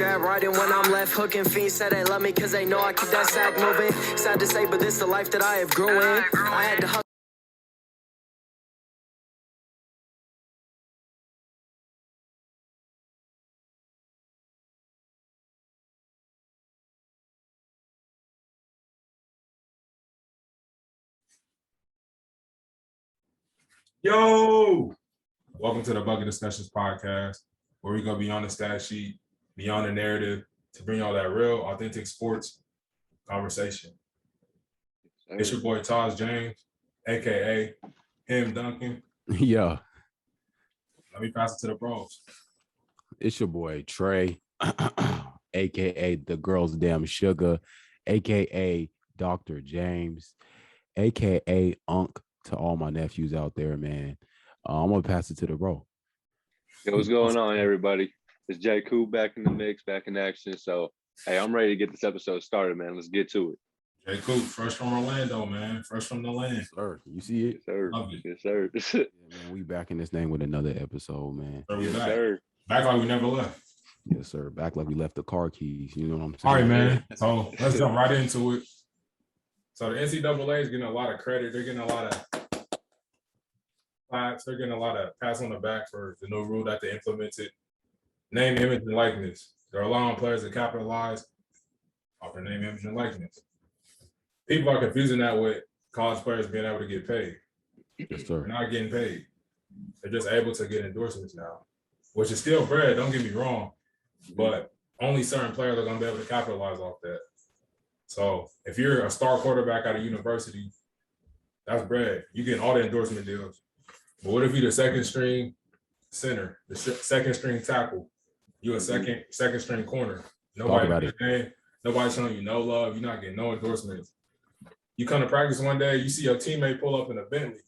grab riding when I'm left hooking. Fiends said they love me cause they know I keep that sack moving. Sad to say, but this the life that I have grew in. I had to hustle. Yo, welcome to the Bucket Discussions podcast, where we go beyond the stat sheet, beyond the narrative, to bring y'all that real, authentic sports conversation. It's your boy Taj James, aka him Duncan. Yeah. Let me pass it to the bros. It's your boy Trey, aka the girl's damn sugar, aka Dr. James, aka Unc to all my nephews out there, man. I'm gonna pass it to the bro. Yo, what's going on, everybody? It's Jay Coop back in the mix, back in action. So, hey, I'm ready to get this episode started, man. Let's get to it. Jay Coop, fresh from Orlando, man. Fresh from the land. Yes, sir. You see it? Yes, sir. Love it. Yes, sir. Yeah, man, we back in this thing with another episode, man. So we Yes, back. sir. Back like we never left. Yes, sir. Back like we left the car keys. You know what I'm saying? All right, man. So let's jump right into it. So the NCAA is getting a lot of credit. They're getting a lot of plaques. They're getting a lot of pats on the back for the new rule that they implemented. Name, image, and likeness. They're allowing players to capitalize off their name, image, and likeness. People are confusing that with college players being able to get paid. Yes, sir. They're not getting paid. They're just able to get endorsements now, which is still bread, don't get me wrong, but only certain players are going to be able to capitalize off that. So if you're a star quarterback at a university, that's bread. You get all the endorsement deals. But what if you're the second string center, the second string tackle? You're a second string corner. Nobody's showing you no love. You're not getting no endorsements. You come to practice one day, you see your teammate pull up in a Bentley.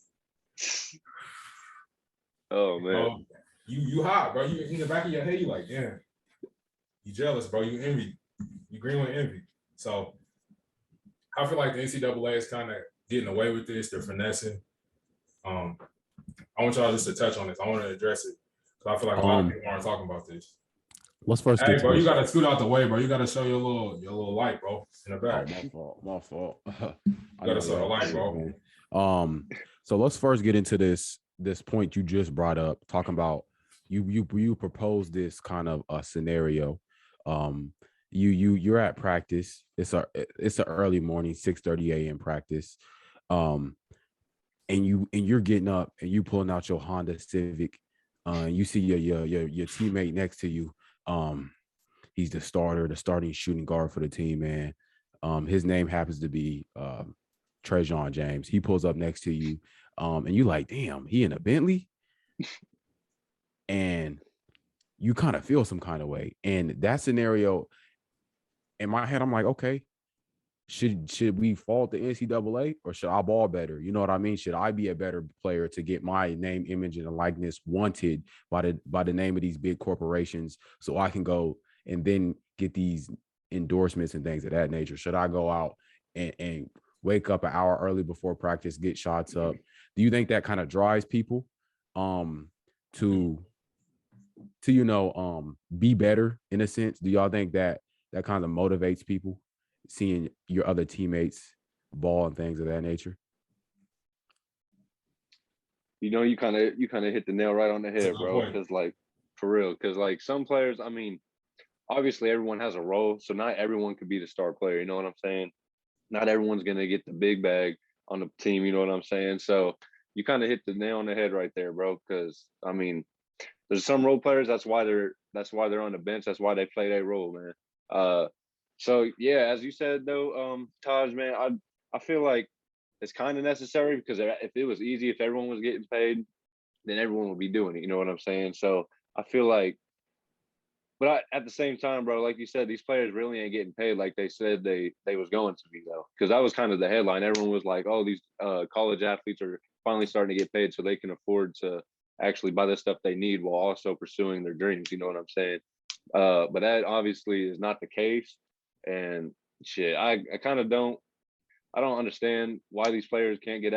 Oh, man. You hot, bro. You in the back of your head, you like, damn. You jealous, bro. You envy. You green with envy. So I feel like the NCAA is kind of getting away with this. They're finessing. I want y'all just to touch on this. I want to address it because I feel like a lot of people aren't talking about this. Let's first Hey, get bro, to you this. got to scoot out the way, bro. You got to show your little light, bro, in the back. My fault. You got to show the light, bro. So let's first get into this point you just brought up, talking about you proposed this kind of a scenario. You're at practice. It's a early morning, 6:30 a.m. practice. And you're getting up and you pulling out your Honda Civic. You see your teammate next to you. He's the starting shooting guard for the team, man. His name happens to be Trejon James. He pulls up next to you, and you like, damn, he in a Bentley, and you kind of feel some kind of way. And that scenario, in my head, I'm like, okay, should we fault the NCAA or should I ball better? You know what I mean? Should I be a better player to get my name, image, and likeness wanted by the name of these big corporations so I can go and then get these endorsements and things of that nature? Should I go out and wake up an hour early before practice, get shots up? Do you think that kind of drives people to be better in a sense? Do y'all think that kind of motivates people, seeing your other teammates ball and things of that nature? You know, you kind of hit the nail right on the head, bro. Because, like, for real, because, like, some players, I mean, obviously everyone has a role, so not everyone could be the star player. You know what I'm saying? Not everyone's going to get the big bag on the team. You know what I'm saying? So you kind of hit the nail on the head right there, bro. Because, I mean, there's some role players. That's why they're on the bench. That's why they play their role, man. So yeah, as you said though, Taj, man, I feel like it's kind of necessary because if it was easy, if everyone was getting paid, then everyone would be doing it. You know what I'm saying? So I feel like, but at the same time, bro, like you said, these players really ain't getting paid like they said they was going to be though, because that was kind of the headline. Everyone was like, oh, these college athletes are finally starting to get paid so they can afford to actually buy the stuff they need while also pursuing their dreams. You know what I'm saying? But that obviously is not the case. And shit, I don't understand why these players can't get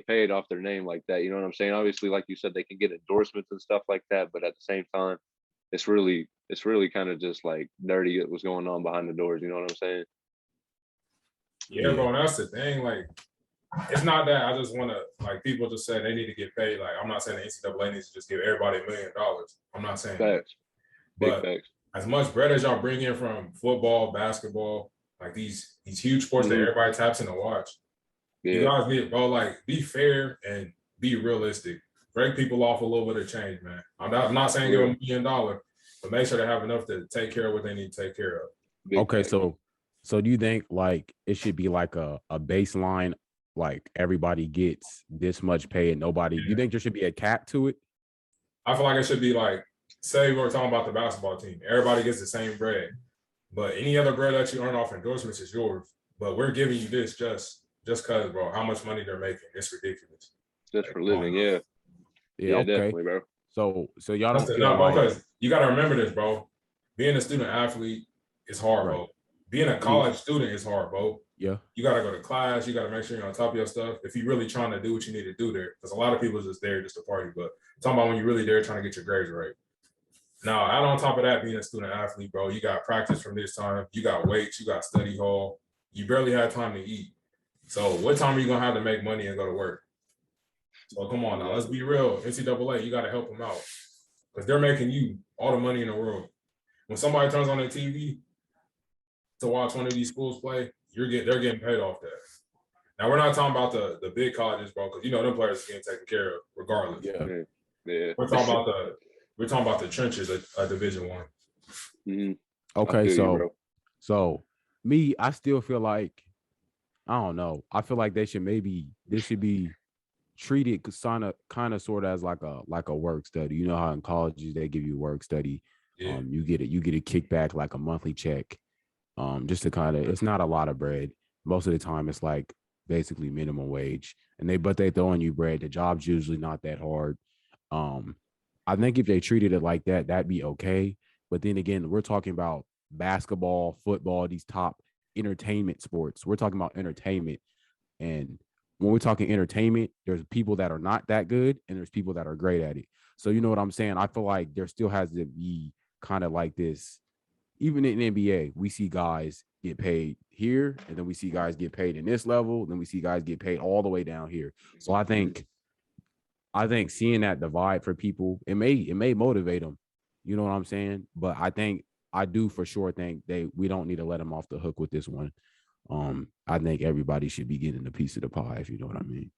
paid off their name like that. You know what I'm saying? Obviously, like you said, they can get endorsements and stuff like that, but at the same time, it's really it's really kind of just like dirty what's going on behind the doors. You know what I'm saying? Yeah, bro. That's the thing. Like, it's not that I just want to, like, people just say they need to get paid. Like, I'm not saying the NCAA needs to just give everybody $1 million. I'm not saying Facts. that. Big facts. As much bread as y'all bring in from football, basketball, like these huge sports that everybody taps in to watch, you guys need, bro, like, be fair and be realistic. Break people off a little bit of change, man. I'm not saying give them $1 million, but make sure they have enough to take care of what they need to take care of. Okay, so do you think like it should be like a baseline, like everybody gets this much pay and nobody? You think there should be a cap to it? I feel like it should be like, say we're talking about the basketball team. Everybody gets the same bread, but any other bread that you earn off endorsements is yours. But we're giving you this just because, bro, how much money they're making. It's ridiculous. Just for living, yeah. Yeah, okay. Definitely, bro. So y'all don't feel like, because you got to remember this, bro. Being a student athlete is hard, bro. Being a college student is hard, bro. Yeah. You got to go to class. You got to make sure you're on top of your stuff. If you're really trying to do what you need to do there, because a lot of people are just there just to party. But I'm talking about when you're really there trying to get your grades right. Now, add on top of that, being a student athlete, bro, you got practice from this time. You got weights. You got study hall. You barely had time to eat. So what time are you going to have to make money and go to work? So come on now, let's be real. NCAA, you got to help them out because they're making you all the money in the world. When somebody turns on their TV to watch one of these schools play, they're getting paid off that. Now we're not talking about the big colleges, bro, because you know them players are getting taken care of regardless. Yeah. We're talking about the trenches at Division I. Mm-hmm. Okay, so me, I still feel like I don't know. I feel like this should be treated kind of sort of as like a work study. You know how in colleges they give you work study. Yeah. You get a kickback like a monthly check. Just to kind of, it's not a lot of bread. Most of the time it's like basically minimum wage. But they throwing you bread. The job's usually not that hard. I think if they treated it like that, that'd be okay. But then again, we're talking about basketball, football, these top entertainment sports. We're talking about entertainment. And when we're talking entertainment, there's people that are not that good and there's people that are great at it. So you know what I'm saying? I feel like there still has to be kind of like this. Even in NBA, we see guys get paid here, and then we see guys get paid in this level, then we see guys get paid all the way down here. So I think seeing that divide for people, it may motivate them. You know what I'm saying? But I do for sure think we don't need to let them off the hook with this one. I think everybody should be getting a piece of the pie, if you know what I mean.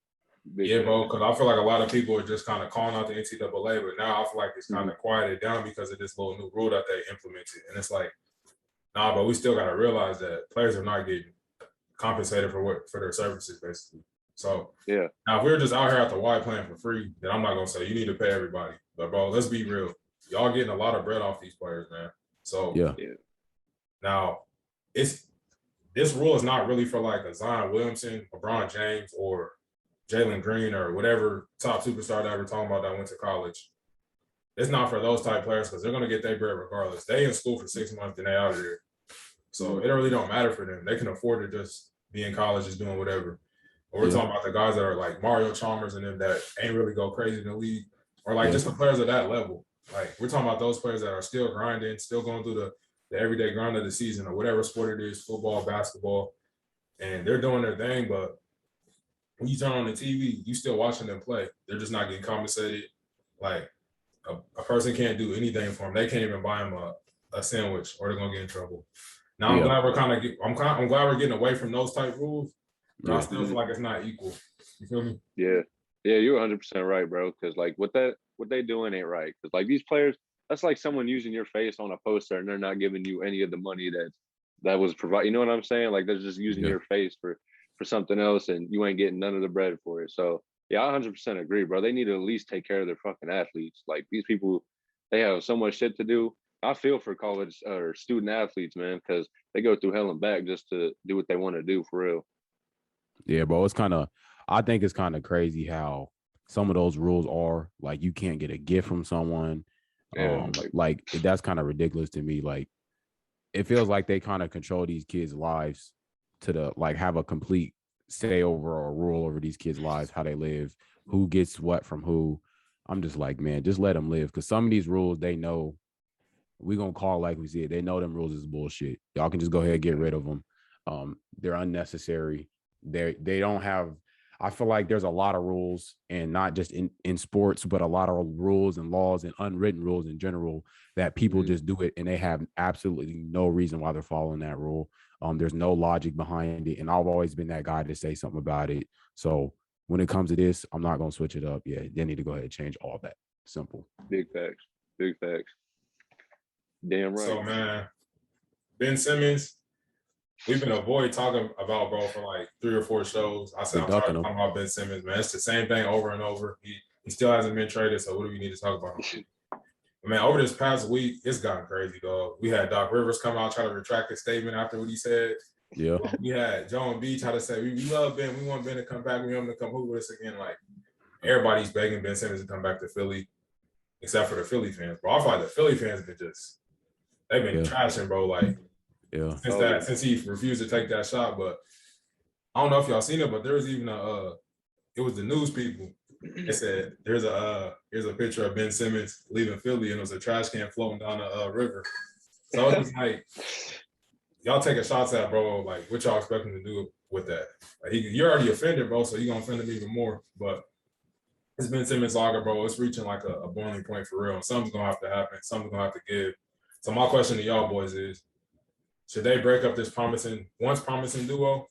Yeah, bro, because I feel like a lot of people are just kind of calling out the NCAA, but now I feel like it's kind of quieted down because of this little new rule that they implemented. And it's like, nah, but we still got to realize that players are not getting compensated for their services, basically. So, yeah. Now, if we're just out here at the Y playing for free, then I'm not going to say you need to pay everybody. But, bro, let's be real. Y'all getting a lot of bread off these players, man. So, yeah. Now, this rule is not really for like a Zion Williamson, LeBron James, or Jalen Green, or whatever top superstar that we're talking about that went to college. It's not for those type players because they're going to get their bread regardless. They in school for 6 months, then they out of there. So it really don't matter for them. They can afford to just be in college, just doing whatever. Or we're talking about the guys that are like Mario Chalmers and them that ain't really go crazy in the league, or like just the players at that level. Like we're talking about those players that are still grinding, still going through the everyday grind of the season or whatever sport it is, football, basketball, and they're doing their thing. But when you turn on the TV, you still watching them play. They're just not getting compensated. Like a person can't do anything for them. They can't even buy them a sandwich, or they're gonna get in trouble. Now I'm glad I'm glad we're getting away from those type rules, but I still feel like it's not equal. You feel me? Yeah, you're 100% right, bro. Because like what they doing ain't right. Because like these players, that's like someone using your face on a poster and they're not giving you any of the money that was provided. You know what I'm saying? Like they're just using your face for something else, and you ain't getting none of the bread for it. So yeah, I 100% agree, bro. They need to at least take care of their fucking athletes. Like these people, they have so much shit to do. I feel for college or student athletes, man, because they go through hell and back just to do what they want to do for real. Yeah, bro. I think it's kind of crazy how some of those rules are like you can't get a gift from someone. Like that's kind of ridiculous to me. Like it feels like they kind of control these kids' lives to have a complete say over or rule over these kids' lives, how they live, who gets what from who. I'm just like, man, just let them live. Because some of these rules, they know we gonna call like we see it. They know them rules is bullshit. Y'all can just go ahead and get rid of them. They're unnecessary. They don't have. I feel like there's a lot of rules, and not just in sports, but a lot of rules and laws and unwritten rules in general that people just do it, and they have absolutely no reason why they're following that rule. There's no logic behind it, and I've always been that guy to say something about it. So when it comes to this, I'm not gonna switch it up. Yeah, they need to go ahead and change all that. Simple. Big facts. Big facts. Damn right. So man, Ben Simmons, we've been avoiding talking about bro for like 3 or 4 shows. I said I'm tired of talking about Ben Simmons, man. It's the same thing over and over. He still hasn't been traded, so what do we need to talk about? But man, over this past week, it's gotten crazy, dog. We had Doc Rivers come out try to retract his statement after what he said. Yeah. We had Joe and B try to say we love Ben. We want Ben to come back. We want him to come hoop with us again. Like everybody's begging Ben Simmons to come back to Philly, except for the Philly fans, bro. I feel like the Philly fans have been they've been trashing, bro. Like since he refused to take that shot. But I don't know if y'all seen it, but there was even it was the news people. They said here's a picture of Ben Simmons leaving Philly, and it was a trash can floating down the river. So it was like y'all taking shots at bro. Like what y'all expecting to do with that? Like you're already offended, bro. So you're gonna offend him even more. But it's Ben Simmons saga, bro. It's reaching like a boiling point for real. Something's gonna have to happen. Something's gonna have to give. So my question to y'all boys is, should they break up this once promising duo?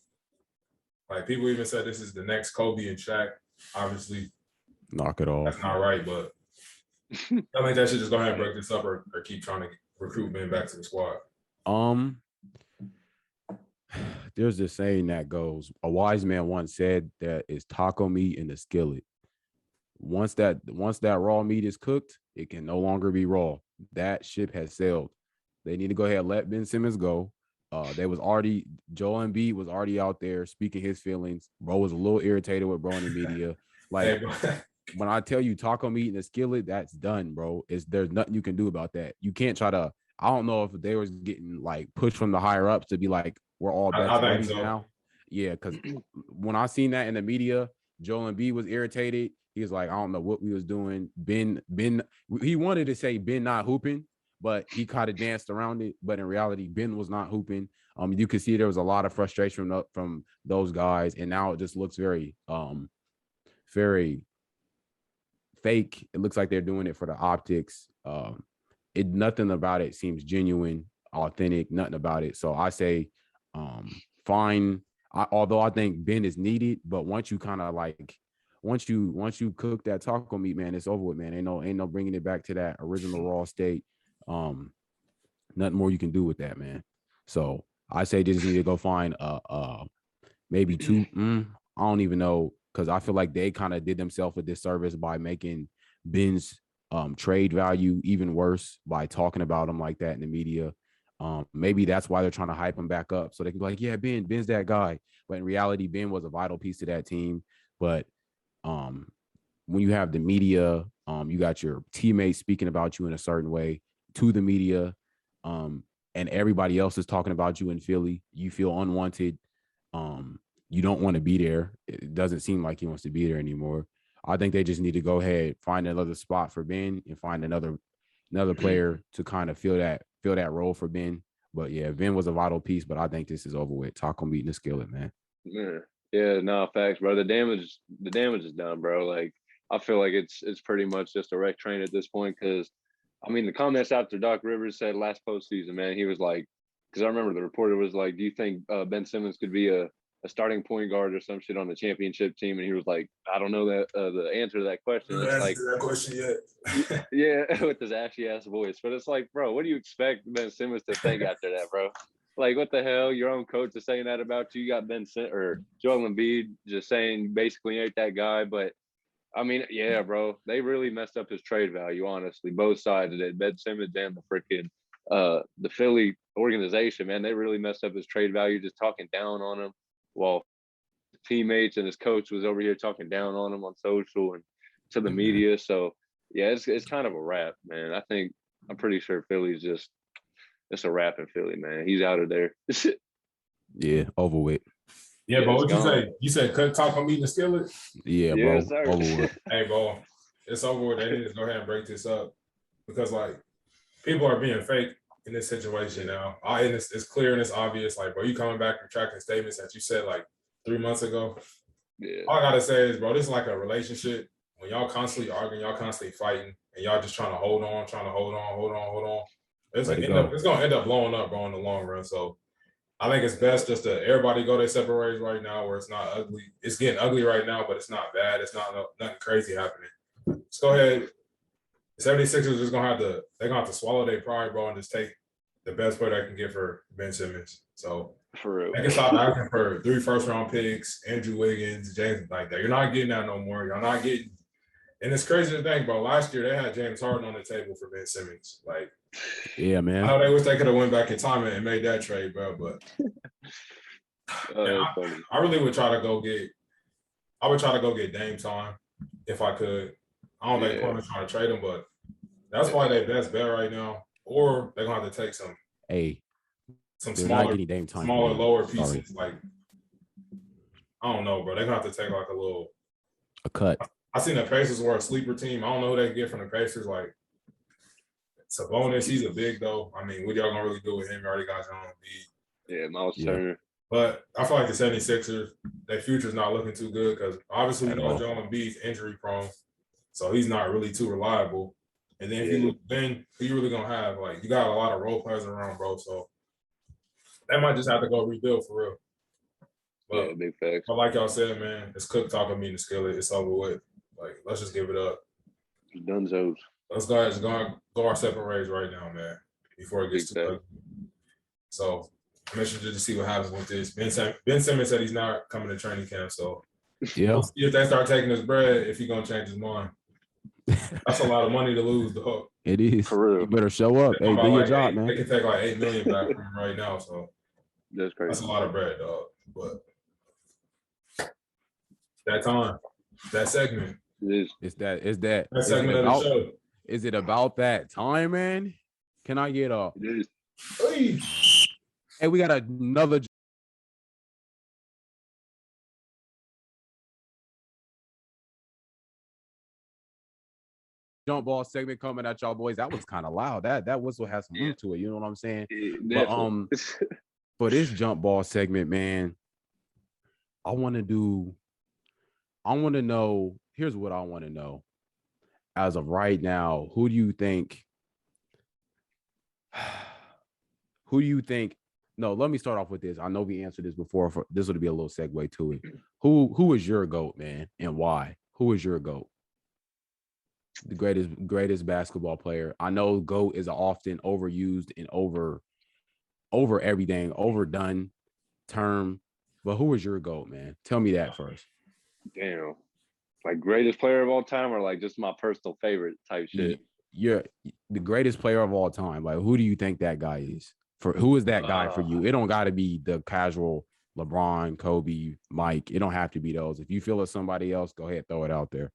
Like people even said this is the next Kobe and Shaq. Obviously, knock it off. That's not right, but I think that should just go ahead and break this up or keep trying to recruit Ben back to the squad. There's this saying that goes, a wise man once said that it's taco meat in the skillet. Once that raw meat is cooked, it can no longer be raw. That ship has sailed. They need to go ahead and let Ben Simmons go. Joel Embiid was already out there speaking his feelings. Bro was a little irritated with bro in the media. Like when I tell you taco meat in the skillet, that's done, bro. There's nothing you can do about that. You can't try to. I don't know if they was getting like pushed from the higher ups to be like, we're all best buddies now. Yeah, because when I seen that in the media, Joel Embiid was irritated. He was like, I don't know what we was doing. Ben, he wanted to say Ben not hooping, but he kind of danced around it. But in reality, Ben was not hooping. You could see there was a lot of frustration from those guys, and now it just looks very, very fake. It looks like they're doing it for the optics. Nothing about it seems genuine, authentic. Nothing about it. So I say, fine. Although I think Ben is needed, but once you kind of like. Once you cook that taco meat, man, it's over with, man. Ain't no bringing it back to that original raw state. Nothing more you can do with that, man. So I say just need to go find maybe 2. I don't even know, because I feel like they kind of did themselves a disservice by making Ben's trade value even worse by talking about him like that in the media. Maybe that's why they're trying to hype him back up so they can be like, yeah, Ben's that guy. But in reality, Ben was a vital piece to that team. But when you have the media, you got your teammates speaking about you in a certain way to the media, and everybody else is talking about you in Philly, you feel unwanted. You don't want to be there. It doesn't seem like he wants to be there anymore. I think they just need to go ahead, find another spot for Ben and find another player to kind of fill that role for Ben. But yeah, Ben was a vital piece, but I think this is over with. Taco meat in the skillet, man. Yeah, no, facts, bro. The damage is done, bro. Like, I feel like it's pretty much just a wreck train at this point. Because, I mean, the comments after Doc Rivers said last postseason, man, he was like, because I remember the reporter was like, "Do you think Ben Simmons could be a starting point guard or some shit on the championship team?" And he was like, "I don't know that the answer to that question." It's like that question yet. Yeah, with his ashy ass voice. But it's like, bro, what do you expect Ben Simmons to think after that, bro? Like, what the hell? Your own coach is saying that about you. You got Joel Embiid just saying basically ain't that guy. But I mean, yeah, bro, they really messed up his trade value. Honestly, both sides of it, Ben Simmons and the freaking the Philly organization, man, they really messed up his trade value, just talking down on him, while his teammates and his coach was over here talking down on him on social and to the media. So yeah, it's kind of a wrap, man. I'm pretty sure Philly's just. It's a wrap in Philly, man. He's out of there. Yeah, over with. Yeah, but what you say? You said cut taco meat in the skillet? Yeah, bro. Yes, sir. Over with. Hey, bro, it's over with. They need to go ahead and break this up because, like, people are being fake in this situation now. And it's clear and it's obvious. Like, bro, you coming back and retracting statements that you said like 3 months ago. Yeah. All I gotta say is, bro, this is like a relationship. When y'all constantly arguing, y'all constantly fighting, and y'all just trying to hold on. It's gonna end up blowing up, bro, in the long run. So I think it's best just to everybody go their separate ways right now, where it's not ugly. It's getting ugly right now, but it's not bad. It's not nothing crazy happening. Let's go ahead. 76ers just they're gonna have to swallow their pride, bro, and just take the best player they can get for Ben Simmons. So For real. they can stop asking for 3 first-round picks, Andrew Wiggins, James, like that. You're not getting that no more. You're not getting. And it's crazy to think, bro. Last year they had James Harden on the table for Ben Simmons. Like, yeah, man. I know they wish they could have went back in time and made that trade, bro. But I really would try to go get. I would try to go get Dame time if I could. I don't think Portland's trying to trade him, but that's probably their best bet right now. Or they're gonna have to take some smaller, lower pieces. Like, I don't know, bro. They're gonna have to take like a cut. I seen the Pacers were a sleeper team. I don't know who they can get from the Pacers. Like, Sabonis, he's a big though. I mean, what y'all gonna really do with him? You already got your own beat. Yeah, Miles Turner. But I feel like the 76ers, their future's not looking too good because obviously we know Joel Embiid's injury prone, so he's not really too reliable. And then if you look, then who you really gonna have? Like, you got a lot of role players around, bro. So they might just have to go rebuild for real. But, big facts. But like y'all said, man, it's cook talking me in the skillet. It's over with. Like, let's just give it up. Dunzos. Let's go our separate ways right now, man, before it gets too ugly. So I'm interested to see what happens with this. Ben Simmons said he's not coming to training camp, so we'll see if they start taking his bread, if he's gonna change his mind. That's a lot of money to lose, dog. It is. For real. You better show up. Hey, do your job, man. They can take like $8 million back from him right now, so that's crazy. That's a lot of bread, dog. But that segment. It's that segment of the show. Is it about that time, man? Can I get a? It is. Hey, we got another jump ball segment coming at y'all boys. That was kind of loud. That whistle has some room to it. You know what I'm saying? But for this jump ball segment, man, I want to know. Here's what I want to know. As of right now, who do you think? No, let me start off with this. I know we answered this before. This would be a little segue to it. Who is your GOAT, man, and why? Who is your GOAT? The greatest basketball player. I know GOAT is often overused and over everything, overdone term. But who is your GOAT, man? Tell me that first. Damn. Like greatest player of all time, or like just my personal favorite type shit? You're the greatest player of all time. Like, who do you think that guy is? Who is that guy for you? It don't got to be the casual LeBron, Kobe, Mike. It don't have to be those. If you feel it's somebody else, go ahead, throw it out there.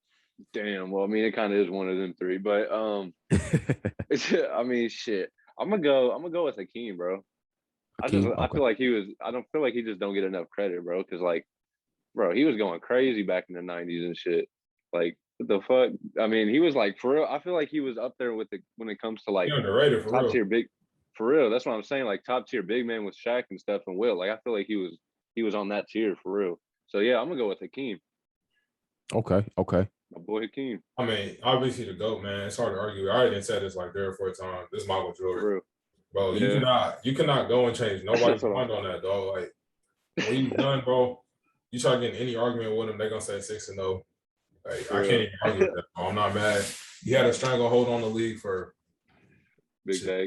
Damn. Well, I mean, it kind of is one of them three, but I mean, shit. I'm gonna go with Hakeem, bro. I feel like I don't feel like he just don't get enough credit, bro. Because like, bro, he was going crazy back in the 90s and shit. Like, what the fuck? I mean, he was like, for real. I feel like he was up there with when it comes to like top tier big. For real, that's what I'm saying. Like top tier big man with Shaq and stuff and Will. Like I feel like he was on that tier for real. So yeah, I'm gonna go with Hakeem. Okay. My boy Hakeem. I mean, obviously the GOAT, man. It's hard to argue. I already said this like 3 or 4 times. This is Michael Jordan. Bro, you cannot go and change nobody's mind on that, dog. Like when you done, bro, you try to get in any argument with them, they're gonna say 6-0. Like I can't even argue with that, bro. I'm not mad. He had a stranglehold on the league for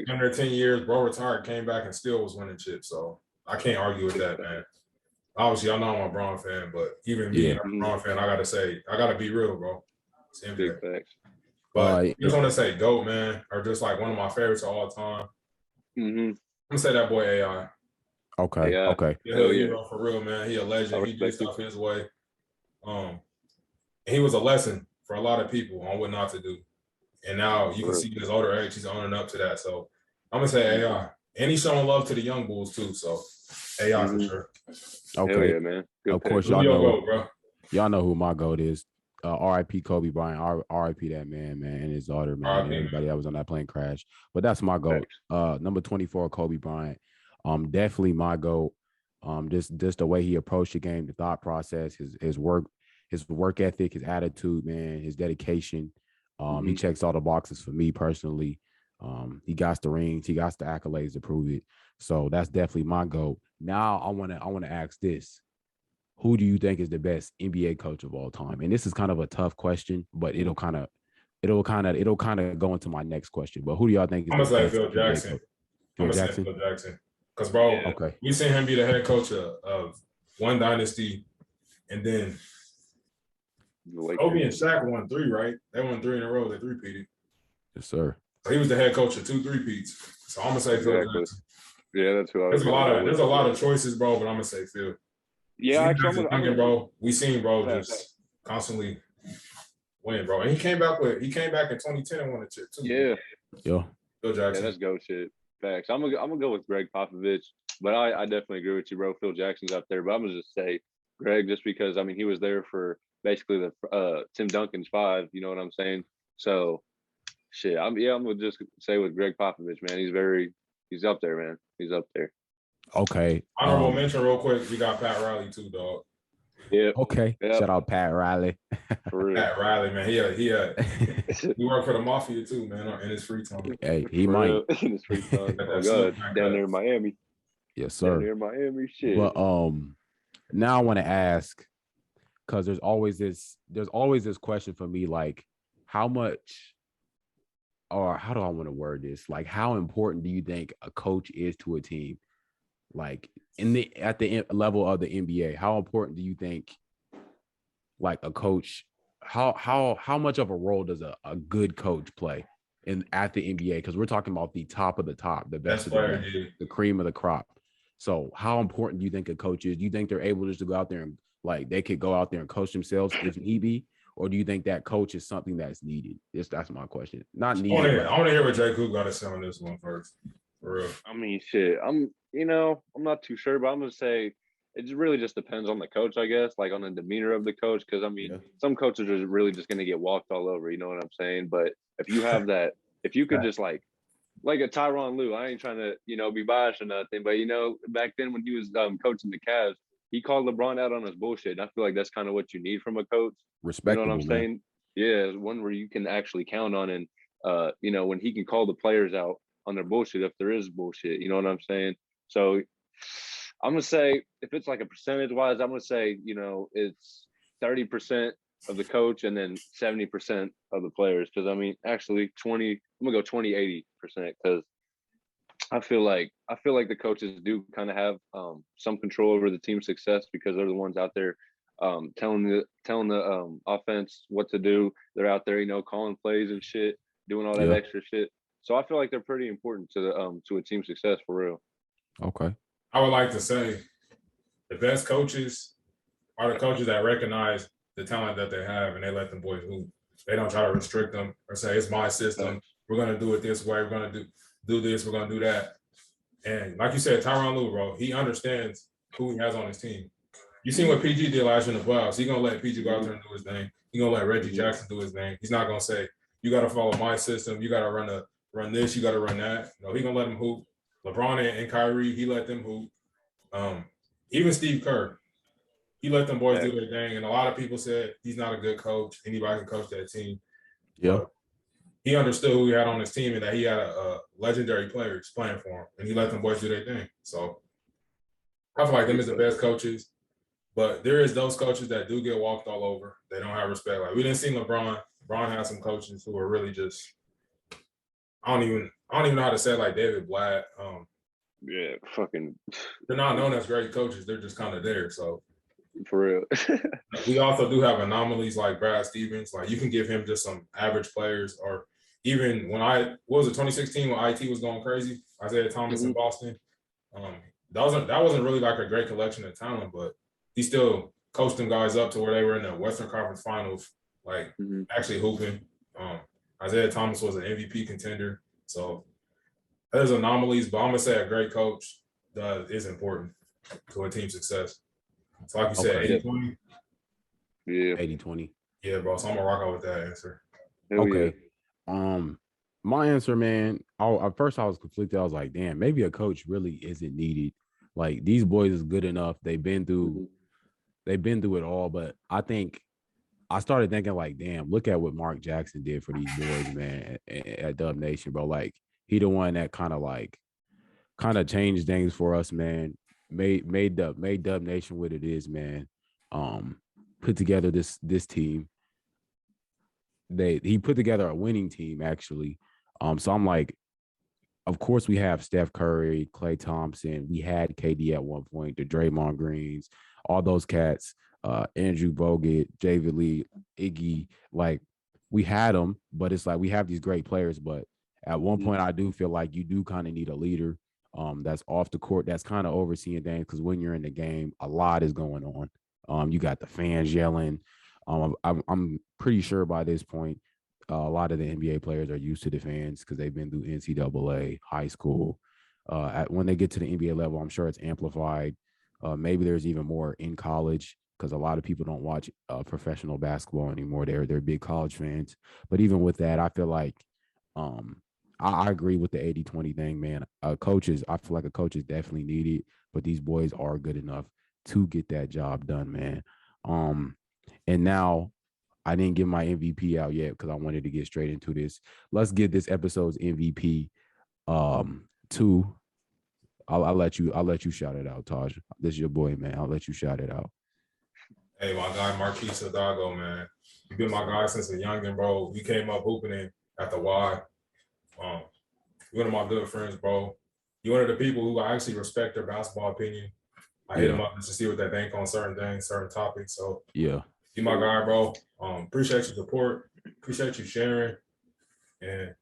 under 10 years, bro. Retired, came back, and still was winning chips. So I can't argue with that, man. Obviously, I know I'm a Braun fan, but even me, I'm a Braun fan. I gotta be real, bro. Big facts. But I just want to say, GOAT, man, or just like one of my favorites of all time. I'm gonna say that boy AI. Okay. Okay. Yeah, for real, man. He a legend. He did stuff his way. And he was a lesson for a lot of people on what not to do. And now you can see in his older age, he's owning up to that. So I'm gonna say AI. And he's showing love to the young bulls too. So AI for sure. Okay, yeah, man. Of course, y'all know, bro. Y'all know who my GOAT is. R.I.P. Kobe Bryant. R.I.P. that man, and his daughter, man, and R.I.P., everybody that was on that plane crash. But that's my GOAT. Number 24, Kobe Bryant. Definitely my GOAT. Just the way he approached the game, the thought process, his work ethic, his attitude, man, his dedication. He checks all the boxes for me personally. He got the rings, he got the accolades to prove it. So that's definitely my GOAT. Now I wanna ask this. Who do you think is the best NBA coach of all time? And this is kind of a tough question, but it'll kind of go into my next question. But who do y'all think is I'm the gonna say best Phil NBA Jackson. coach? I'm gonna say Phil Jackson. Because, bro, okay, we seen him be the head coach of one dynasty, and then Kobe and Shaq won 3, right? They won 3 in a row. They three-peated. yes, sir. So he was the head coach of 2 three-peats. So I'm gonna say Phil Jackson. Yeah, that's who I There's was. a lot of choices, bro, but I'm gonna say Phil. Yeah, actually, bro. We seen bro just constantly win, bro. And he came back in 2010 and won a chip too. Yeah. Yeah. Phil Jackson. Yeah, that's GOAT shit. Facts. I'm gonna go with Greg Popovich, but I definitely agree with you, bro. Phil Jackson's up there, but I'm gonna just say Greg just because I mean he was there for basically the Tim Duncan's 5. You know what I'm saying? So shit. I'm gonna just say with Greg Popovich, man. He's up there, man. He's up there. Okay. Honorable mention, real quick. We got Pat Riley too, dog. Yeah. Okay. Yep. Shout out Pat Riley. For real. Pat Riley, man. He worked for the Mafia too, man. In his free time. Hey, he might. In his free time. Oh God, down there in Miami. Yes, sir. Down there in Miami, shit. But now I want to ask, because there's always this question for me, like how much, or how do I want to word this? Like, how important do you think a coach is to a team? Like at the level of the NBA, how important do you think like a coach, how much of a role does a good coach play at the NBA? Because we're talking about the top of the top, the best of the cream of the crop. So how important do you think a coach is? Do you think they're able just to go out there and like they could go out there and coach themselves if need be? Or do you think that coach is something that's needed? That's my question. Not needed. I want to hear what Jay Coop got to say on this one first. For real. I mean, shit. I'm not too sure, but I'm gonna say it really just depends on the coach, I guess, like on the demeanor of the coach. Because I mean, some coaches are really just gonna get walked all over. You know what I'm saying? But if you have that, if you could just like a Tyronn Lue, I ain't trying to be biased or nothing, but back then when he was coaching the Cavs, he called LeBron out on his bullshit. And I feel like that's kind of what you need from a coach. Respectable, you know what I'm saying? Yeah, one where you can actually count on, and when he can call the players out on their bullshit if there is bullshit. You know what I'm saying? So I'm gonna say if it's like a percentage wise, I'm gonna say it's 30% of the coach and then 70% of the players. Because I mean, actually, I'm gonna go 20-80% because I feel like the coaches do kind of have some control over the team's success because they're the ones out there telling the offense what to do. They're out there, calling plays and shit, doing all that extra shit. So I feel like they're pretty important to a team's success for real. Okay. I would like to say the best coaches are the coaches that recognize the talent that they have and they let them boys hoop. They don't try to restrict them or say it's my system. We're gonna do it this way. We're gonna do this. We're gonna do that. And like you said, Tyronn Lue, bro, he understands who he has on his team. You seen what PG did last year in the playoffs. He's gonna let PG go out there and do his thing. He's gonna let Reggie Jackson do his thing. He's not gonna say you got to follow my system. You got to run this. You got to run that. No, he's gonna let them hoop. LeBron and Kyrie, he let them hoop. Even Steve Kerr, he let them boys do their thing. And a lot of people said he's not a good coach. Anybody can coach that team. Yeah. But he understood who he had on his team and that he had a legendary players playing for him. And he let them boys do their thing. So I feel like them is the best coaches. But there is those coaches that do get walked all over. They don't have respect. Like we didn't see LeBron. LeBron had some coaches who are really just I don't even know how to say it, like David Blatt. Fucking. They're not known as great coaches. They're just kind of there. So for real. We also do have anomalies like Brad Stevens. Like you can give him just some average players, or even when 2016 when IT was going crazy, Isaiah Thomas in Boston. That wasn't really like a great collection of talent, but he still coached them guys up to where they were in the Western Conference Finals, like actually hooping. Isaiah Thomas was an MVP contender. So there's anomalies, but I'm going to say a great coach is important to a team's success. So like you said, 80-20. Yeah. 80-20. Yeah, bro. So I'm gonna rock out with that answer. Hell Okay. My answer, man. At first I was conflicted. I was like, damn, maybe a coach really isn't needed. Like these boys is good enough. yeah. They've been through it all. But I think I started thinking like, damn, look at what Mark Jackson did for these boys, man, at Dub Nation, bro. Like he the one that kind of changed things for us, man. Made Dub Nation what it is, man. Put together this team. He put together a winning team actually. So I'm like, of course we have Steph Curry, Klay Thompson. We had KD at one point, the Draymond Greens, all those cats, Andrew Bogut, David Lee, Iggy. Like we had them, but it's like we have these great players. But at one point, I do feel like you do kind of need a leader that's off the court, that's kind of overseeing things. Because when you're in the game, a lot is going on. You got the fans yelling. I'm pretty sure by this point, a lot of the NBA players are used to the fans because they've been through NCAA, high school. When they get to the NBA level, I'm sure it's amplified. Maybe there's even more in college because a lot of people don't watch professional basketball anymore. They're big college fans. But even with that, I feel like I agree with the 80-20 thing, man. I feel like a coach is definitely needed, but these boys are good enough to get that job done, man. And now I didn't get my MVP out yet because I wanted to get straight into this. Let's get this episode's MVP to I'll let you shout it out, Taj. This is your boy, man. I'll let you shout it out. Hey, my guy Marquise Hidalgo, man. You've been my guy since a youngin', bro. We came up hooping in at the Y. You're one of my good friends, bro. You're one of the people who I actually respect their basketball opinion. I hit him up just to see what they think on certain things, certain topics. So Yeah. you my guy, bro. Appreciate your support. Appreciate you sharing. And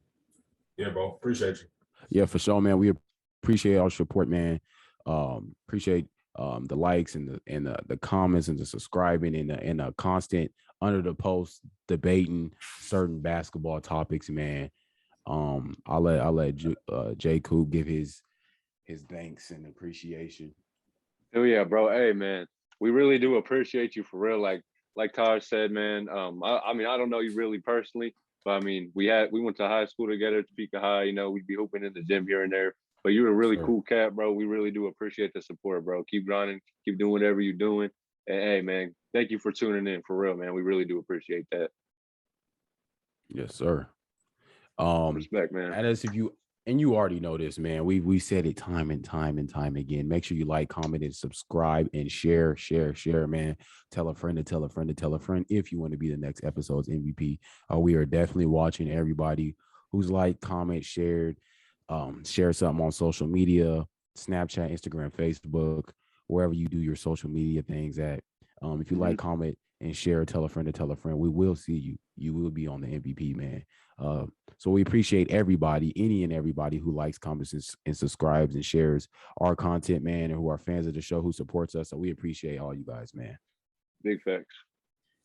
yeah, bro. Appreciate you. Yeah, for sure, man. We appreciate our support, man. Appreciate the likes and the comments and the subscribing and the constant under the post debating certain basketball topics, man. I'll let J. Coop give his thanks and appreciation. Oh yeah, bro. Hey man, we really do appreciate you for real. Like Taj said, man. I mean, I don't know you really personally, but I mean, we went to high school together, Topeka High. You know, we'd be hooping in the gym here and there. But you're a really cool cat, bro. We really do appreciate the support, bro. Keep grinding, keep doing whatever you're doing. And hey, man, thank you for tuning in for real, man. We really do appreciate that. Yes, sir. Respect, man. And as if you already know this, man. We said it time and time again. Make sure you like, comment, and subscribe and share, man. Tell a friend to tell a friend to tell a friend if you want to be the next episode's MVP. We are definitely watching everybody who's like, comment, shared, share something on social media, Snapchat, Instagram, Facebook, wherever you do your social media things at. If you like, comment, and share, tell a friend to tell a friend. We will see you. You will be on the MVP, man. So we appreciate everybody, any and everybody who likes, comments, and subscribes and shares our content, man, and who are fans of the show, who supports us. So we appreciate all you guys, man. Big facts.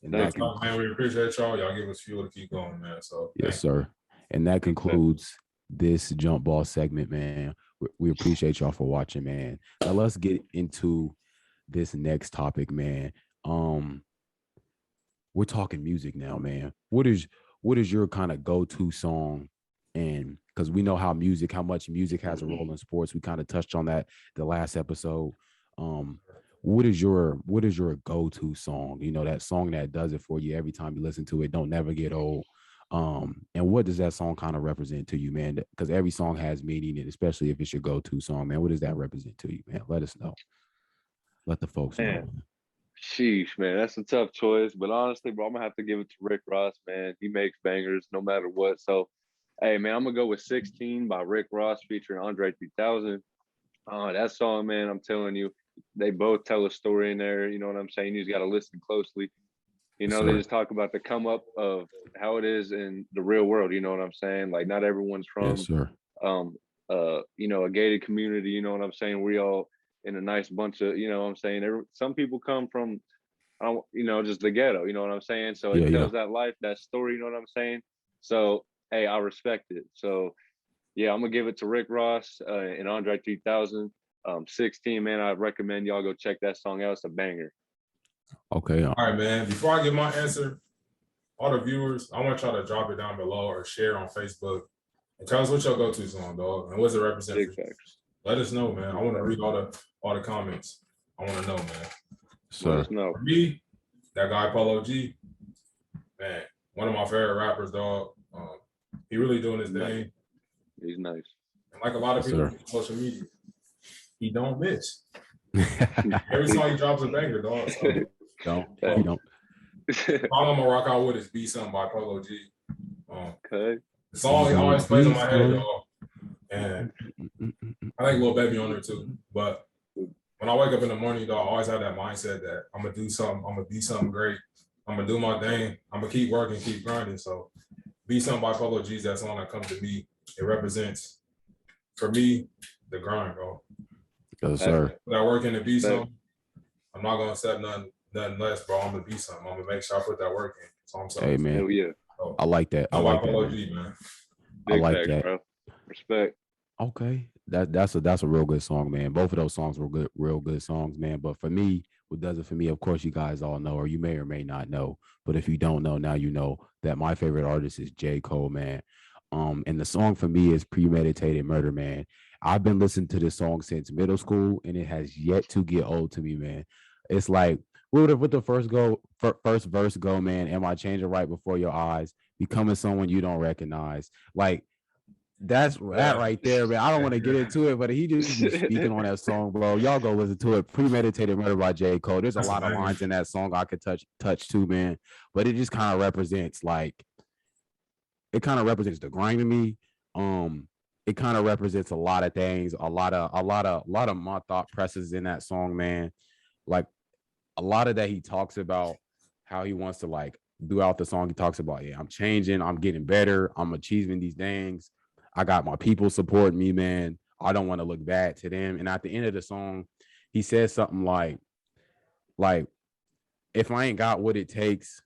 And man, we appreciate y'all. Y'all give us fuel to keep going, man. So yes, sir. And that concludes this jump ball segment, man. We appreciate y'all for watching, man. Now let's get into this next topic, man. We're talking music now, man. What is your kind of go-to song? And because we know how much music has a role in sports. We kind of touched on that the last episode. What is your go-to song? You know, that song that does it for you every time you listen to it, don't never get old. And what does that song kind of represent to you, man? Because every song has meaning, and especially if it's your go-to song, man. What does that represent to you, man? Let us know. Let the folks know. Man. Sheesh, man, that's a tough choice. But honestly, bro, I'm gonna have to give it to Rick Ross, man. He makes bangers no matter what. So, hey, man, I'm gonna go with 16 by Rick Ross featuring Andre 3000. That song, man, I'm telling you, they both tell a story in there. You know what I'm saying? You just gotta listen closely. You know, they just talk about the come up of how it is in the real world. You know what I'm saying? Like, not everyone's from, you know, a gated community. You know what I'm saying? We all in a nice bunch of, you know what I'm saying? Some people come from, you know, just the ghetto, you know what I'm saying? So it tells that life, that story, you know what I'm saying? So, hey, I respect it. So, yeah, I'm going to give it to Rick Ross and Andre 3000. 16, man, I recommend y'all go check that song out. It's a banger. Okay. All right, man. Before I give my answer, all the viewers, I want y'all to drop it down below or share on Facebook and tell us what your go-to song, dog, and what's it represent Big for you. facts. Let us know, man. I want to read all the comments. I want to know, man. Let us know. For me, that guy Polo G, man, one of my favorite rappers, dog. He really doing his thing. He's nice. And like a lot of people on social media, he don't miss. Every song he drops a banger, dog. So. You don't. All I'm gonna rock out with is "Be Something" by Polo G. Okay. The song he always plays in my head, dog. And I think Lil Baby on there too. But when I wake up in the morning, dog, I always have that mindset that I'm gonna do something. I'm gonna be something great. I'm gonna do my thing. I'm gonna keep working, keep grinding. So, "Be Something" by Polo G is that song that comes to me. It represents, for me, the grind, bro. Yes, sir. When I work in to be something, I'm not gonna accept nothing less, bro. I'm gonna be something. I'm gonna make sure I put that work in. So I'm saying, hey, man. Hell yeah. So, I like that. I like that. Polo G, man. Big I like facts, that. bro. Respect. Okay, that's a real good song, man. Both of those songs were good, real good songs, man. But for me, what does it for me? Of course, you guys all know, or you may or may not know. But if you don't know, now you know that my favorite artist is J. Cole, man. And the song for me is "Premeditated Murder," man. I've been listening to this song since middle school, and it has yet to get old to me, man. It's like, with the first verse go, man. Am I changing right before your eyes? Becoming someone you don't recognize, like. That's that right there, man. I don't want to get into it, but he just be speaking on that song, bro. Y'all go listen to it. "Premeditated Murder" by J. Cole. There's a lot of lines in that song I could touch too, man. But it just kind of represents it kind of represents the grind in me. It kind of represents a lot of things, a lot of my thought processes in that song, man. Like a lot of that he talks about how he wants to throughout the song. He talks about, yeah, I'm changing, I'm getting better, I'm achieving these things. I got my people supporting me, man. I don't want to look bad to them. And at the end of the song, he says something like, if I ain't got what it takes,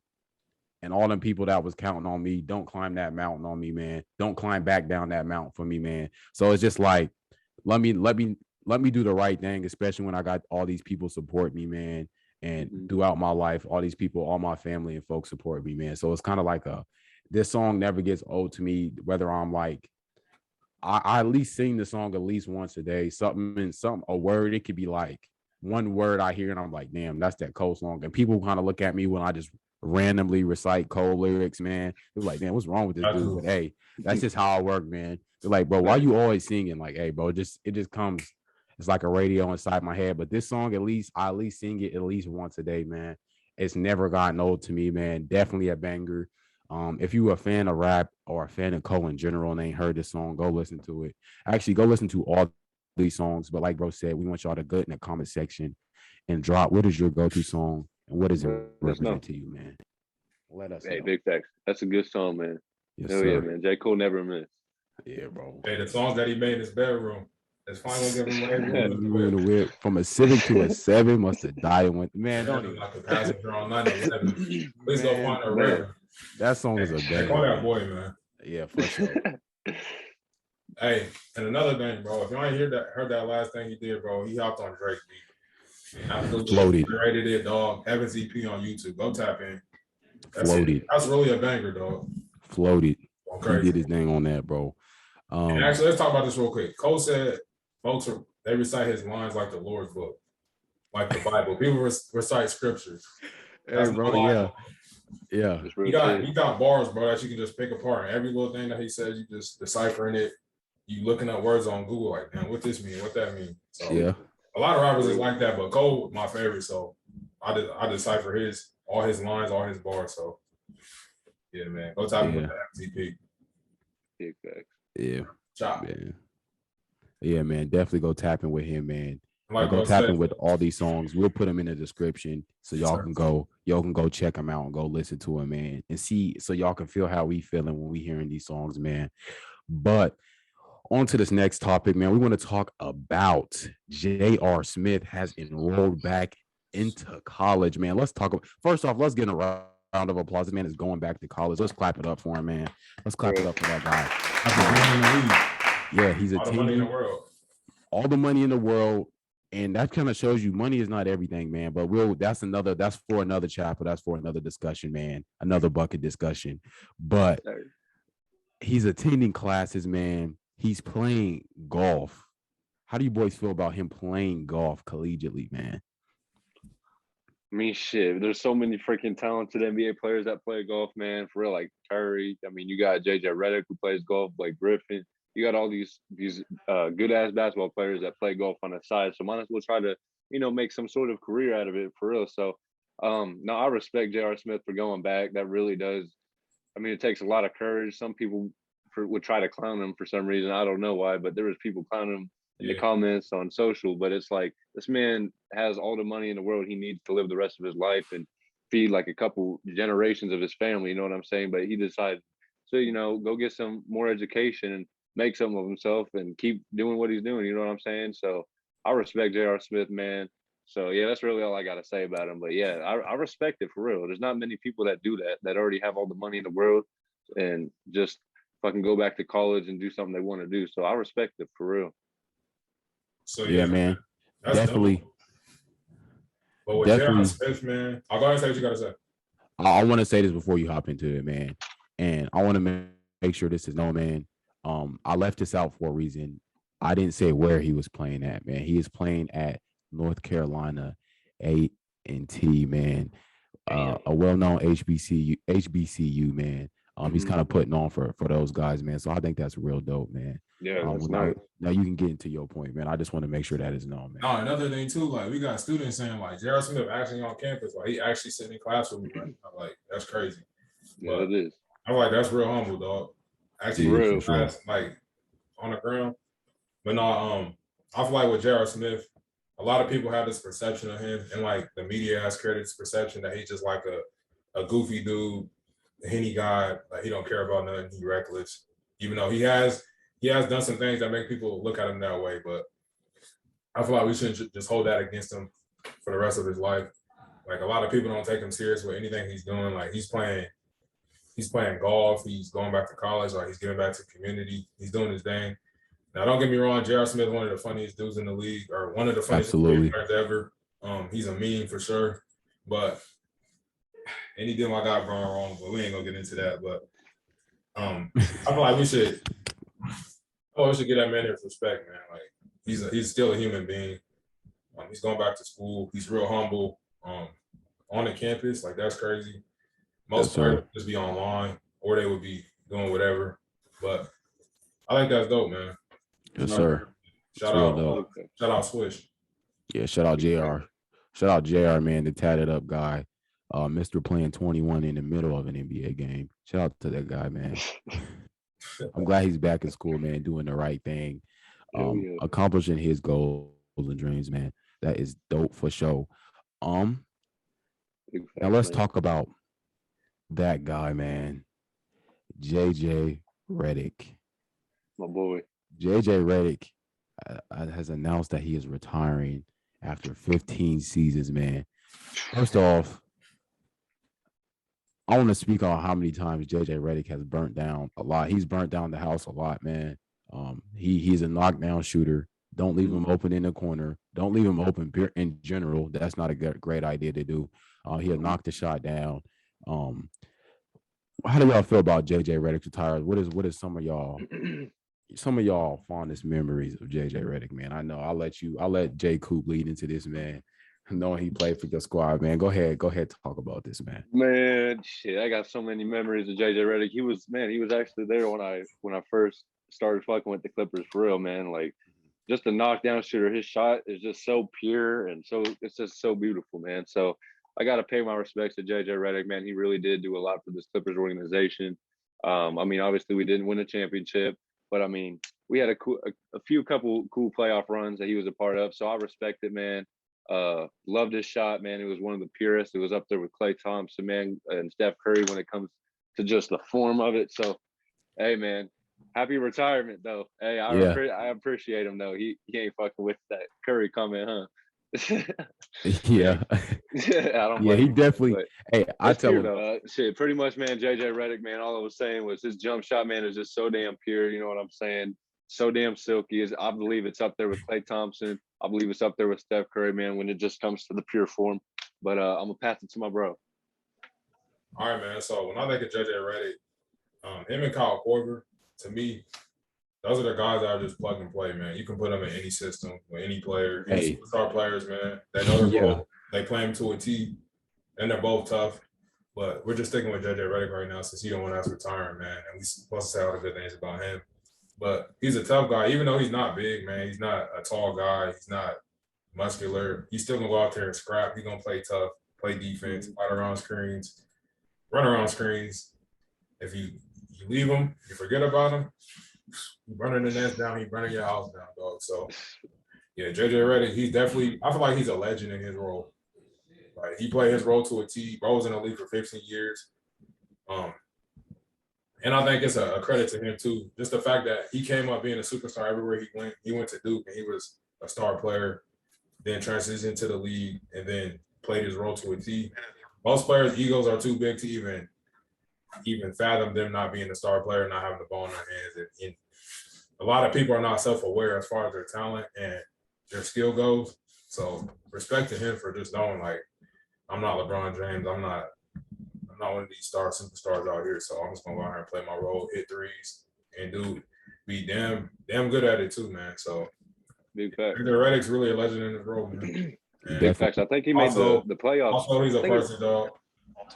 and all them people that was counting on me, don't climb that mountain on me, man. Don't climb back down that mountain for me, man. So it's just like, let me do the right thing, especially when I got all these people support me, man. And throughout my life, all these people, all my family and folks support me, man. So it's kind of like this song never gets old to me, whether I'm I at least sing the song at least once a day. A word. It could be like one word I hear and I'm like, damn, that's that Cole song. And people kind of look at me when I just randomly recite Cole lyrics, man. They're like, damn, what's wrong with this dude? But hey, that's just how I work, man. They're like, bro, why you always singing? Like, hey, bro, it just comes. It's like a radio inside my head. But this song, I at least sing it at least once a day, man. It's never gotten old to me, man. Definitely a banger. If you a fan of rap or a fan of Cole in general and ain't heard this song, go listen to it. Actually, go listen to all these songs. But like bro said, we want y'all to go in the comment section and drop what is your go-to song and what does it represent to you, man. Let us know. Big facts. That's a good song, man. Yes, Hell sir. yeah, man. J. Cole never miss. Yeah, bro. Hey, the songs that he made in his bedroom. It's finally giving him from a Civic to a 7 must have died and went, man. Don't even like a passenger on 911. Please go find a record. That song is a banger. Call that boy, man. Yeah, for sure. Hey, and another thing, bro. If y'all ain't heard that last thing he did, bro, he hopped on Drake beat. Absolutely Floated. Rated it, dog. Evans EP on YouTube. Go tap in. Floated. That's really a banger, dog. Floated. He did his thing on that, bro. And actually, let's talk about this real quick. Cole said folks they recite his lines like the Lord's book, like the Bible. People recite scriptures. Hey, bro, yeah. He got bars, bro, that you can just pick apart. And every little thing that he says, you just deciphering it. You looking up words on Google, like, damn, what this mean? What that mean? So yeah. A lot of rappers is like that, but Cole, my favorite. So I decipher all his lines, all his bars. So yeah, man, go type with the FTP. Big facts. Yeah. Chop. Yeah, man. Definitely go tapping with him, man. Like go tapping with all these songs. We'll put them in the description so y'all can go check them out and go listen to them, man, and see so y'all can feel how we feeling when we hearing these songs, man. But on to this next topic, man. We want to talk about J.R. Smith has enrolled back into college, man. Let's talk. First off, let's get a round of applause. This man is going back to college. Let's clap it up for him, man. Let's clap it up for that guy. Yeah, he's a all the money in the world. All the money in the world. And that kind of shows you money is not everything, man. But that's for another chapter. That's for another discussion, man. Another bucket discussion. But he's attending classes, man. He's playing golf. How do you boys feel about him playing golf collegiately, man? I mean, shit, there's so many freaking talented NBA players that play golf, man. For real, like Curry. I mean, you got JJ Redick who plays golf, Blake Griffin. You got all these good ass basketball players that play golf on the side. So might as well try to, make some sort of career out of it for real. So no, I respect J.R. Smith for going back. That really does. I mean, it takes a lot of courage. Some people would try to clown him for some reason. I don't know why, but there was people clowning him in the comments on social. But it's like, this man has all the money in the world he needs to live the rest of his life and feed like a couple generations of his family. You know what I'm saying? But he decided to, go get some more education and make something of himself and keep doing what he's doing. You know what I'm saying? So I respect J.R. Smith, man. So yeah, that's really all I got to say about him. But yeah, I respect it for real. There's not many people that do that already have all the money in the world and just fucking go back to college and do something they want to do. So I respect it for real. So yeah, man, that's definitely. Dope. But with J.R. Smith, man, I'll go ahead and say what you got to say. I want to say this before you hop into it, man, and I want to make sure this is known, man. I left this out for a reason. I didn't say where he was playing at, man. He is playing at North Carolina A&T, man. A well-known HBCU, man. He's kind of putting on for those guys, man. So I think that's real dope, man. Yeah, that's nice. Now you can get into your point, man. I just want to make sure that is known, man. No, another thing too, like we got students saying like J.R. Smith actually on campus, like he actually sitting in class with me. Right? I'm like, that's crazy. Yeah, it is. I'm like, that's real humble, dog. Actually, real class, like on the ground. But no, I feel like with J.R. Smith, a lot of people have this perception of him, and like the media has created this perception that he's just like a goofy dude, a henny guy, like he don't care about nothing, he's reckless. Even though he has done some things that make people look at him that way, but I feel like we shouldn't just hold that against him for the rest of his life. Like a lot of people don't take him serious with anything he's doing. Like he's playing golf, he's going back to college, like he's giving back to the community, he's doing his thing. Now, don't get me wrong, J.R. Smith, one of the funniest dudes in the league, or one of the funniest players ever. He's a meme for sure. But and he did my guy Brian wrong, but we ain't gonna get into that. But I feel like we should give that man his respect, man. Like he's still a human being. He's going back to school. He's real humble. On the campus, like that's crazy. Most players would just be online, or they would be doing whatever. But I think that's dope, man. Yes, sir. Shout out Swish. Yeah, shout out JR. Shout out JR, man, the tatted up guy. Mr. playing 21 in the middle of an NBA game. Shout out to that guy, man. I'm glad he's back in school, man, doing the right thing. Accomplishing his goals and dreams, man. That is dope for sure. Now let's talk about that guy, man. JJ Redick. My boy. JJ Redick has announced that he is retiring after 15 seasons, man. First off, I want to speak on how many times JJ Redick has burnt down a lot. He's burnt down the house a lot, man. He's a knockdown shooter. Don't leave him open in the corner. Don't leave him open in general. That's not a great idea to do. He'll knock the shot down. How do y'all feel about JJ Redick's retired? What is some of y'all fondest memories of JJ Redick, man? I know I'll let Jay Coop lead into this, man. Knowing he played for your squad, man. Go ahead, talk about this, man. Man, shit, I got so many memories of JJ Redick. He was actually there when I first started fucking with the Clippers for real, man. Like just a knockdown shooter. His shot is just so pure and it's just so beautiful, man. So I got to pay my respects to JJ Redick, man. He really did do a lot for this Clippers organization. I mean, obviously we didn't win a championship, but I mean, we had a couple cool playoff runs that he was a part of. So I respect it, man. Loved his shot, man. It was one of the purest. It was up there with Klay Thompson, man, and Steph Curry when it comes to just the form of it. So, hey, man, happy retirement, though. Hey, I appreciate him, though. He ain't fucking with that Curry comment, huh? Yeah. He definitely. But hey, I tell him. Shit, pretty much, man. JJ Redick, man. All I was saying was his jump shot, man, is just so damn pure. You know what I'm saying? so damn silky. I believe it's up there with Klay Thompson. I believe it's up there with Steph Curry, man, when it just comes to the pure form. But I'm gonna pass it to my bro. All right, man. So when I think of JJ Redick, him and Kyle Korver, to me, those are the guys that are just plug and play, man. You can put them in any system with any player. Hey. Superstar players, man. They know their role. They play them to a T, and they're both tough. But we're just sticking with JJ Redick right now since he don't want us retiring, man. And we're supposed to say all the good things about him. But he's a tough guy, even though he's not big, man. He's not a tall guy. He's not muscular. He's still gonna go out there and scrap. He's gonna play tough, play defense, fight around screens, run around screens. If you leave him, you forget about him. He's running the nest down. He's running your house down, dog. So yeah, JJ Redick, he's definitely. I feel like he's a legend in his role. Like he played his role to a T. Bro was in the league for 15 years. And I think it's a credit to him too. Just the fact that he came up being a superstar everywhere he went. He went to Duke and he was a star player, then transitioned to the league and then played his role to a T. Most players' egos are too big to even fathom them not being a star player, not having the ball in their hands. And a lot of people are not self-aware as far as their talent and their skill goes. So respect to him for just knowing, like, I'm not LeBron James. I'm not one of these superstars out here, so I'm just gonna go out here and play my role, hit threes, and be damn good at it too, man. So big fact. Redick's really a legend in his role, man. Big facts. I think he made the playoffs. Also, he's a person, dog.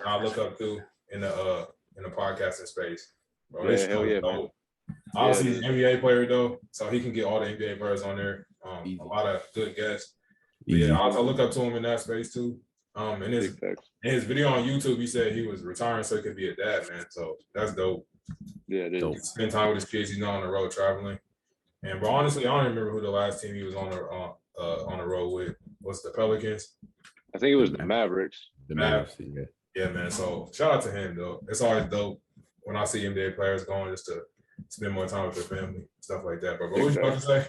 I look up to in the podcasting space. Bro, yeah, hell yeah, man. Obviously, he's an NBA player though, so he can get all the NBA players on there. A lot of good guests. Yeah, I look up to him in that space too. In his video on YouTube, he said he was retiring so he could be a dad, man. So that's dope. Yeah, it is. Spend time with his kids. He's not on the road traveling. And bro, honestly, I don't remember who the last team he was on the road with. Was the Pelicans? I think it was the Mavericks. The Mavericks, yeah, man. So shout out to him though. It's always dope when I see NBA players going just to spend more time with their family, stuff like that. But what was you about to say?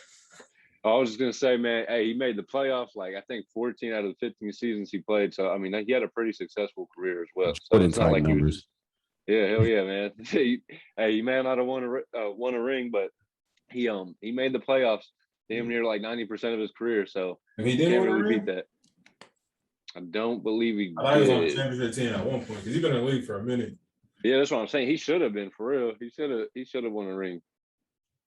I was just gonna say, man, hey, he made the playoffs like I think 14 out of the 15 seasons he played. So I mean, he had a pretty successful career as well. So it's not like numbers. Yeah, hell yeah, man. He may not have won a ring, but he made the playoffs damn near like 90% of his career. So and he didn't really beat that. I don't believe he. I thought he was on the championship team at one point because he's been in the league for a minute. Yeah, that's what I'm saying. He should have been for real. He should have won a ring.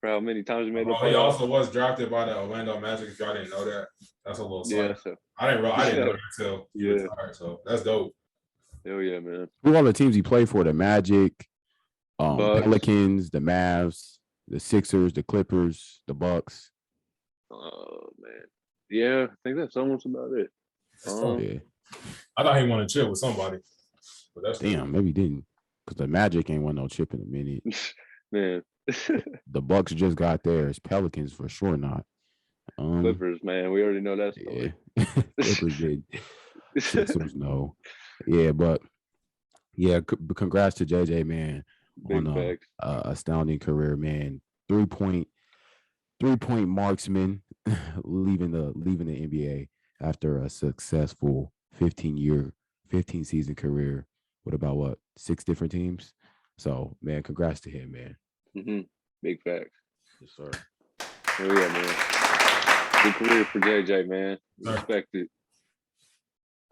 For how many times he made the playoffs. He also was drafted by the Orlando Magic. If y'all didn't know that, that's a little slight. Yeah, so. I didn't know that until he retired. So that's dope. Hell yeah, man. Who all the teams he played for? The Magic, Pelicans, the Mavs, the Sixers, the Clippers, the Bucks. Oh man, yeah, I think that's almost about it. Yeah, I thought he won a chip with somebody, but that's maybe he didn't because the Magic ain't won no chip in a minute. Man. The Bucks just got theirs. Pelicans for sure not. Clippers, man, we already know that story. Yeah. Clippers did. Sixers no. Yeah, but yeah, congrats to JJ, man, on a astounding career, man. 3-point marksman, leaving the NBA after a successful 15 season career with about 6 different teams. So man, congrats to him, man. Mm-hmm. Big facts. Yes, sir. Oh yeah, man. Good career for JJ, man. Respect it.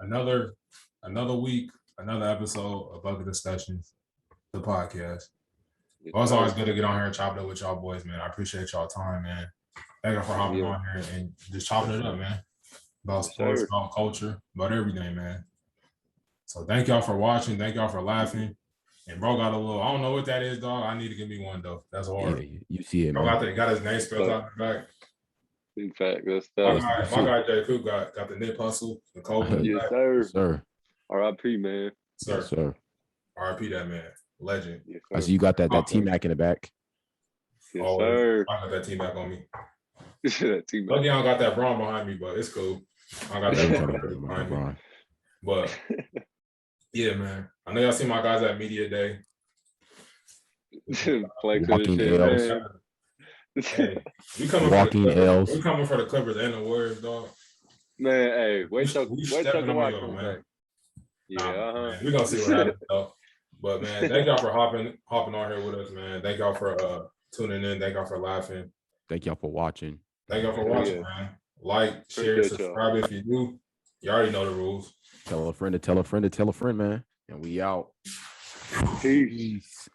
Another week, another episode of Bucket Discussions, the podcast. Well, it's always good to get on here and chop it up with y'all boys, man. I appreciate y'all time, man. Thank you for hopping on here and just chopping it up, man. About sports, about culture, about everything, man. So thank y'all for watching. Thank y'all for laughing. And bro got a little, I don't know what that is, dog. I need to give me one though. That's hard. Yeah, you see it, bro. Man. Got his name spelled out the back. Big fact. That's my guy Jay Coop got the nip hustle, the cold. Yes, sir. R.I.P. man. Sir. Yes, sir. R.I.P. that man. Legend. Yes, I see you got that T-Mac in the back. Yes, sir. I got that T-Mac on me. That T-Mac. Lucky I don't got that Braun behind me, but it's cool. I got that behind me. But yeah, man. I know y'all see my guys at Media Day. Walking L's. Hey, we coming for the Clippers and the Warriors, dog. Man, hey, wait till watch man. Yeah, we gonna see what happens, though. But man, thank y'all for hopping on here with us, man. Thank y'all for tuning in. Thank y'all for laughing. Thank y'all for watching. Thank y'all for watching, man. Like, share, Appreciate y'all. subscribe if you do. You already know the rules. Tell a friend to tell a friend to tell a friend, man. And we out. Peace. Peace.